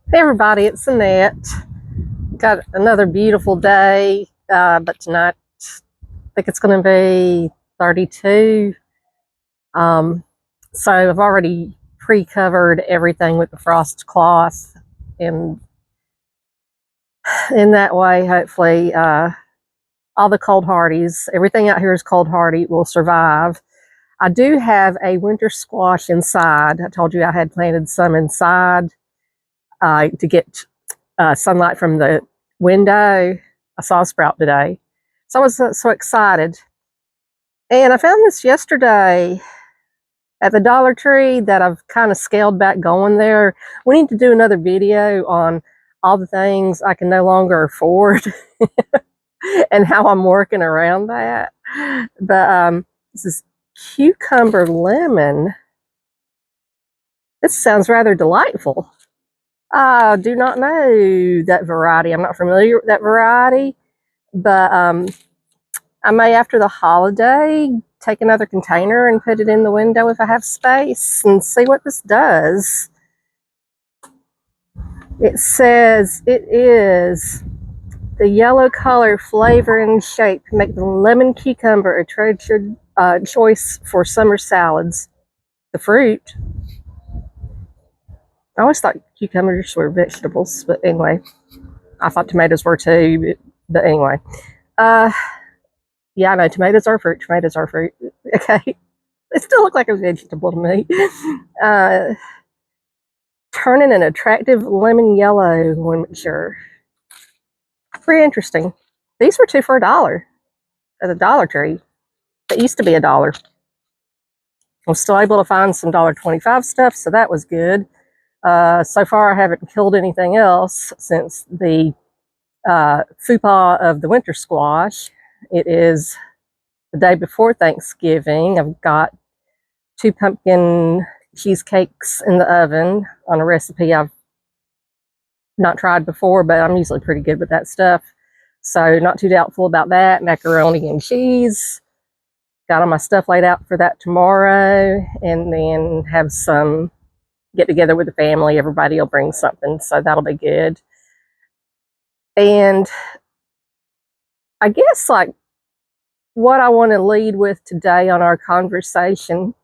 Hey everybody, it's Annette. Got another beautiful day, but tonight I think it's going to be 32. Um, so I've already pre-covered everything with the frost cloth, and in that way, hopefully, all the cold hardies, everything out here is cold hardy, will survive. I do have a winter squash inside. I told you I had planted some inside to get sunlight from the window. I saw a sprout today. So I was so excited. And I found this yesterday at the Dollar Tree that I've kind of scaled back going there. We need to do another video on all the things I can no longer afford and how I'm working around that. But this is cucumber lemon. This sounds rather delightful. I do not know that variety. I'm not familiar with that variety, but I may, after the holiday, take another container and put it in the window if I have space and see what this does. It says it is the yellow color, flavor, and shape make the lemon cucumber a treasured choice for summer salads. The fruit. I always thought cucumbers were vegetables, but anyway, I thought tomatoes were too. But anyway, uh, yeah, I know tomatoes are fruit. Tomatoes are fruit. Okay, they still look like a vegetable to me. Turning an attractive lemon yellow when mature. Pretty interesting. These were two for $1 at the Dollar Tree. It used to be $1. I was still able to find some $1.25 stuff, so that was good. So far, I haven't killed anything else since the fupa of the winter squash. It is the day before Thanksgiving. I've got 2 pumpkin cheesecakes in the oven on a recipe I've not tried before, but I'm usually pretty good with that stuff. So not too doubtful about that. Macaroni and cheese. Got all my stuff laid out for that tomorrow, and then have some get together with the family. Everybody will bring something, so that'll be good. And I guess like what I want to lead with today on our conversation,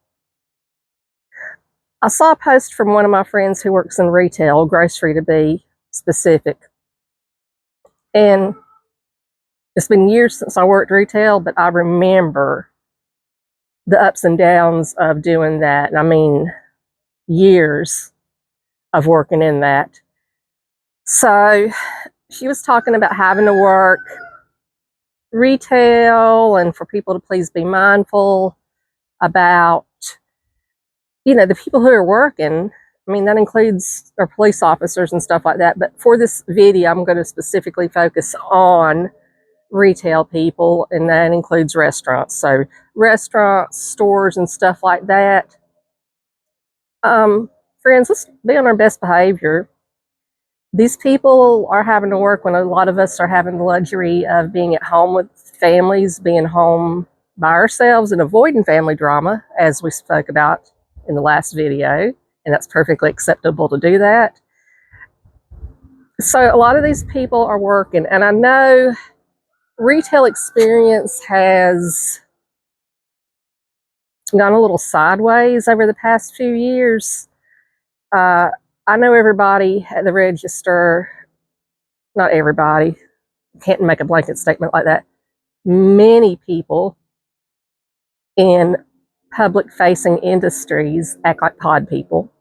I saw a post from one of my friends who works in retail, grocery to be specific. And it's been years since I worked retail, but I remember the ups and downs of doing that. And I mean, years of working in that. So she was talking about having to work retail and for people to please be mindful about, the people who are working. I mean, that includes our police officers and stuff like that. But for this video, I'm going to specifically focus on retail people, and that includes restaurants. So restaurants, stores, and stuff like that. Friends, let's be on our best behavior. These people are having to work when a lot of us are having the luxury of being at home with families, being home by ourselves and avoiding family drama, as we spoke about in the last video, and that's perfectly acceptable to do that. So a lot of these people are working, and I know retail experience has gone a little sideways over the past few years. I know everybody at the register, not everybody, can't make a blanket statement like that. Many people in public facing industries act like pod people.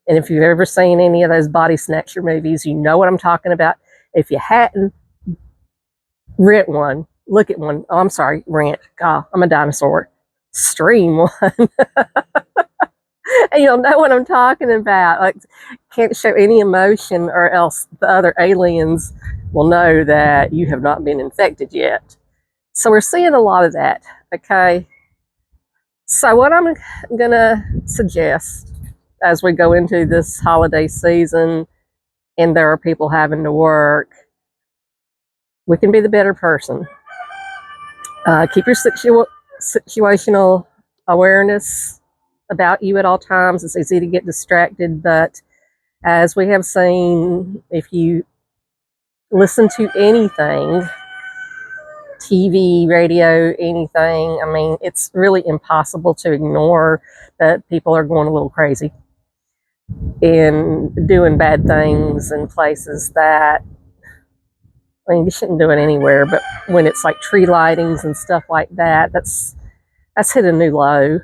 And if you've ever seen any of those body snatcher movies, you know what I'm talking about. If you hadn't, rent one, look at one. Oh, I'm sorry, rent. God, I'm a dinosaur. Stream one. And you'll know what I'm talking about. Like, can't show any emotion, or else the other aliens will know that you have not been infected yet. So we're seeing a lot of that, okay? So what I'm going to suggest as we go into this holiday season and there are people having to work, we can be the better person. Keep your situational awareness about you at all times. It's easy to get distracted, but As we have seen, if you listen to anything, TV, radio, anything, I mean, it's really impossible to ignore that people are going a little crazy and doing bad things in places that, I mean, you shouldn't do it anywhere, but when it's like tree lightings and stuff like that, that's hit a new low.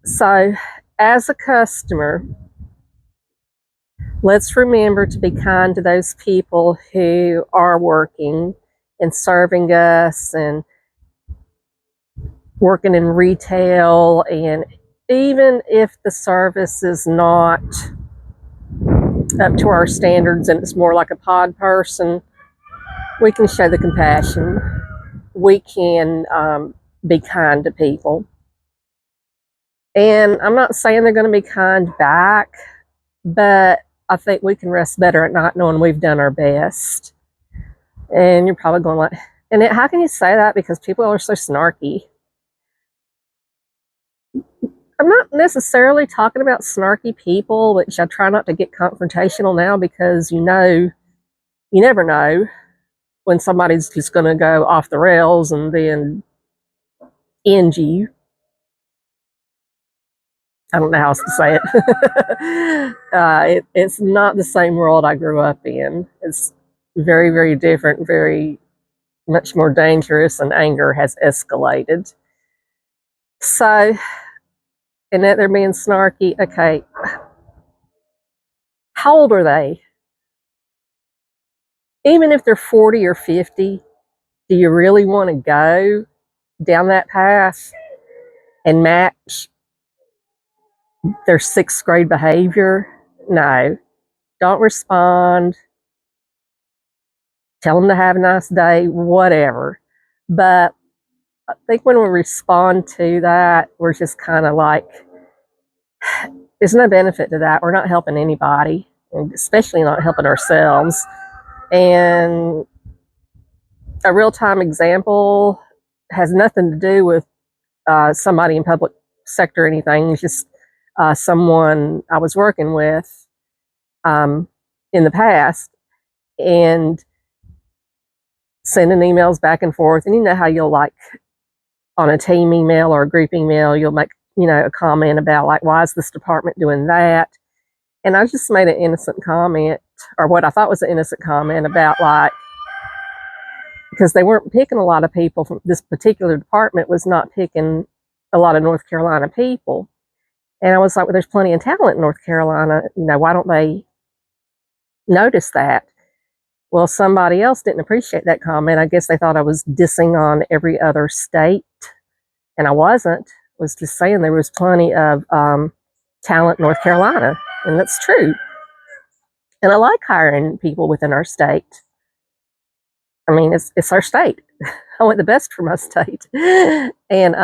So, as a customer, let's remember to be kind to those people who are working and serving us and working in retail. And even if the service is not up to our standards and it's more like a pod person, we can show the compassion. We can be kind to people. And I'm not saying they're going to be kind back, but I think we can rest better at night knowing we've done our best. And you're probably going like, and how can you say that? Because people are so snarky. I'm not necessarily talking about snarky people, which I try not to get confrontational now because you never know when somebody's just going to go off the rails and then end you. I don't know how else to say it. It's not the same world I grew up in. It's very, very different, very much more dangerous, and anger has escalated. So, and that they're being snarky, okay, how old are they? Even if they're 40 or 50, do you really want to go down that path and match their sixth grade behavior? No. Don't respond. Tell them to have a nice day, whatever. But I think when we respond to that, we're just kind of like, there's no benefit to that. We're not helping anybody, and especially not helping ourselves. And a real-time example has nothing to do with somebody in public sector or anything. It's just someone I was working with in the past and sending emails back and forth. And you know how you'll like on a team email or a group email, you'll make, a comment about like, why is this department doing that? And I just made an innocent comment, or what I thought was an innocent comment about like, because they weren't picking a lot of people from this particular department, was not picking a lot of North Carolina people. And I was like, well, there's plenty of talent in North Carolina. Why don't they notice that? Well, somebody else didn't appreciate that comment. I guess they thought I was dissing on every other state. And I wasn't. I was just saying there was plenty of talent in North Carolina. And that's true. And I like hiring people within our state. I mean, it's our state. I want the best for my state. And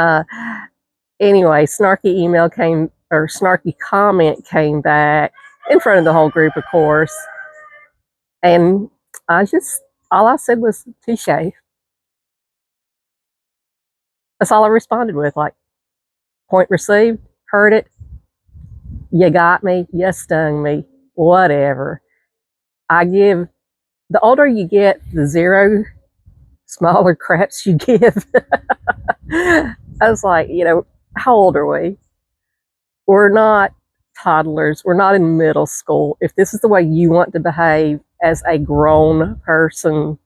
anyway, snarky comment came back in front of the whole group, of course. And all I said was, touche. That's all I responded with, like, point received, heard it, you got me, you stung me, whatever. The older you get, the zero smaller craps you give. I was like, how old are we? We're not toddlers. We're not in middle school. If this is the way you want to behave as a grown person,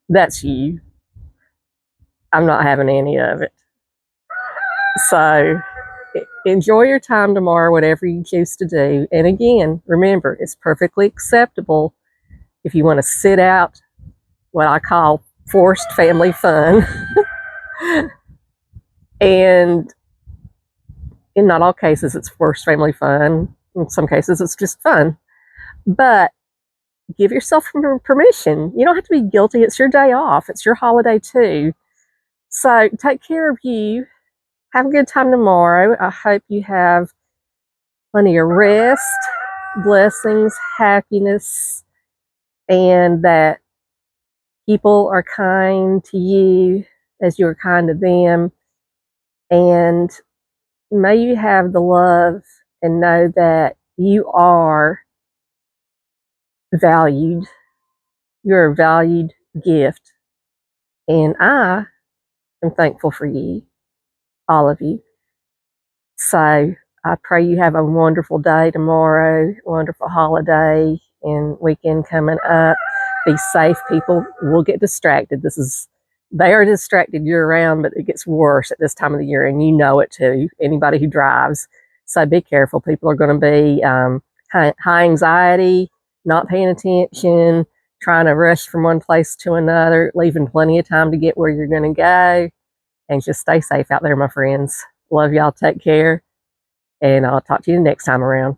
that's you. I'm not having any of it. So enjoy your time tomorrow, whatever you choose to do. And again, remember, it's perfectly acceptable if you want to sit out what I call forced family fun. And in not all cases, it's forced family fun. In some cases, it's just fun. But give yourself permission. You don't have to be guilty. It's your day off. It's your holiday too. So take care of you. Have a good time tomorrow. I hope you have plenty of rest, blessings, happiness, and that people are kind to you as you are kind to them. And may you have the love and know that you are valued. You're a valued gift. And I am thankful for you, all of you. So I pray you have a wonderful day tomorrow, wonderful holiday and weekend coming up. Be safe, people. We'll get distracted. They are distracted year round, but it gets worse at this time of the year, and you know it too. Anybody who drives. So be careful. People are going to be high anxiety, not paying attention, trying to rush from one place to another, leaving plenty of time to get where you're going to go. And just stay safe out there, my friends. Love y'all. Take care. And I'll talk to you next time around.